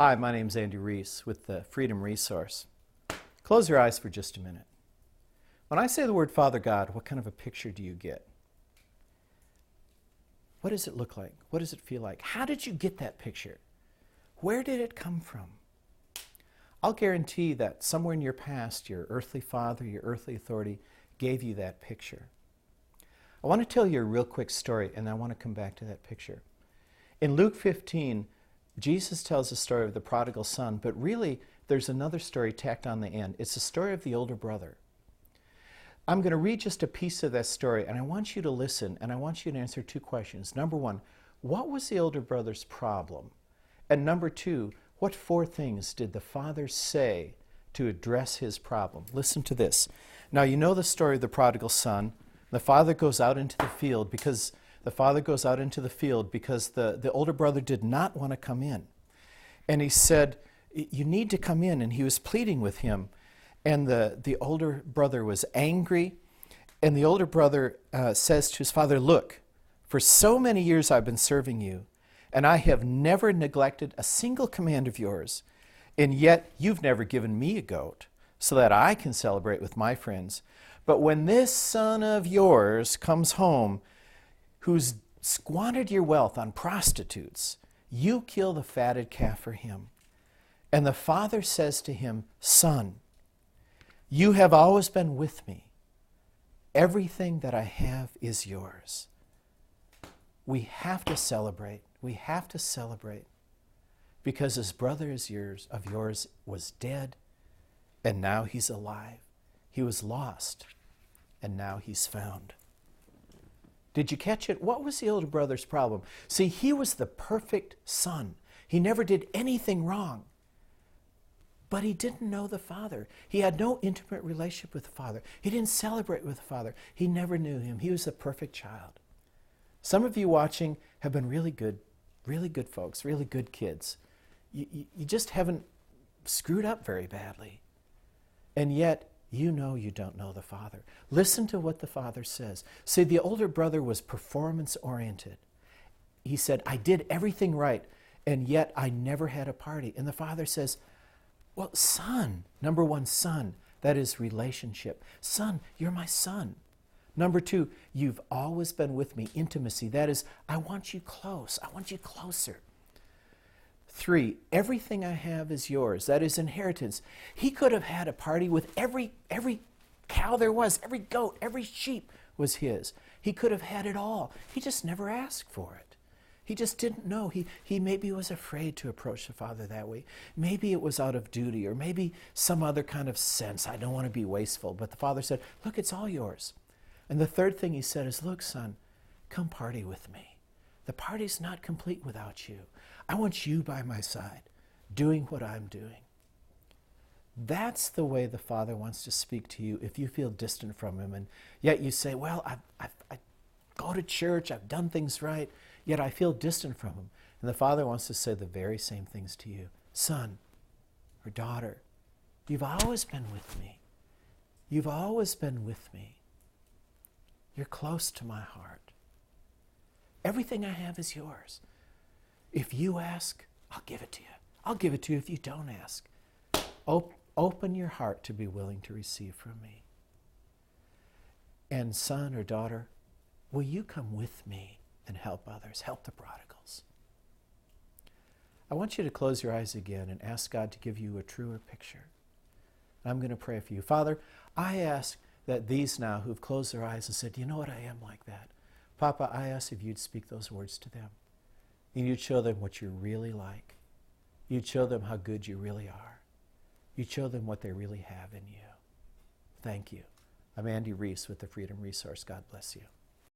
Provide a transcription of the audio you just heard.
Hi, my name's Andy Reese with the Freedom Resource. Close your eyes for just a minute. When I say the word Father God, what kind of a picture do you get? What does it look like? What does it feel like? How did you get that picture? Where did it come from? I'll guarantee that somewhere in your past, your earthly father, your earthly authority gave you that picture. I want to tell you a real quick story, and I want to come back to that picture. In Luke 15, Jesus tells the story of the prodigal son, but really there's another story tacked on the end. It's the story of the older brother. I'm going to read just a piece of that story, and I want you to listen, and I want you to answer two questions. Number one, what was the older brother's problem? And number two, what four things did the father say to address his problem? Listen to this. Now, you know the story of the prodigal son. The father goes out into the field because the older brother did not want to come in. And he said, you need to come in. And he was pleading with him. And the older brother was angry. And the older brother says to his father, look, for so many years I've been serving you, and I have never neglected a single command of yours. And yet you've never given me a goat so that I can celebrate with my friends. But when this son of yours comes home, who's squandered your wealth on prostitutes, you kill the fatted calf for him. And the father says to him, son, you have always been with me. Everything that I have is yours. We have to celebrate. We have to celebrate because this brother of yours was dead, and now he's alive. He was lost, and now he's found. Did you catch it? What was the older brother's problem? See, he was the perfect son. He never did anything wrong. But he didn't know the father. He had no intimate relationship with the father. He didn't celebrate with the father. He never knew him. He was a perfect child. Some of you watching have been really good folks, really good kids. You just haven't screwed up very badly. And yet, you know you don't know the father. Listen to what the father says. See, the older brother was performance-oriented. He said, I did everything right, and yet I never had a party. And the father says, well, son, number one, son, that is relationship. Son, you're my son. Number two, you've always been with me, intimacy. That is, I want you close. I want you closer. Three, everything I have is yours. That is inheritance. He could have had a party with every cow there was, every goat, every sheep was his. He could have had it all. He just never asked for it. He just didn't know. He maybe was afraid to approach the father that way. Maybe it was out of duty, or maybe some other kind of sense. I don't want to be wasteful. But the father said, look, it's all yours. And the third thing he said is, look, son, come party with me. The party's not complete without you. I want you by my side, doing what I'm doing. That's the way the Father wants to speak to you if you feel distant from him, and yet you say, well, I go to church, I've done things right, yet I feel distant from him. And the Father wants to say the very same things to you. Son or daughter, you've always been with me. You've always been with me. You're close to my heart. Everything I have is yours. If you ask, I'll give it to you. I'll give it to you if you don't ask. Open your heart to be willing to receive from me. And son or daughter, will you come with me and help others, help the prodigals? I want you to close your eyes again and ask God to give you a truer picture. I'm going to pray for you. Father, I ask that these now who've closed their eyes and said, you know what, I am like that. Papa, I ask if you'd speak those words to them. And you'd show them what you're really like. You'd show them how good you really are. You'd show them what they really have in you. Thank you. I'm Andy Reese with the Freedom Resource. God bless you.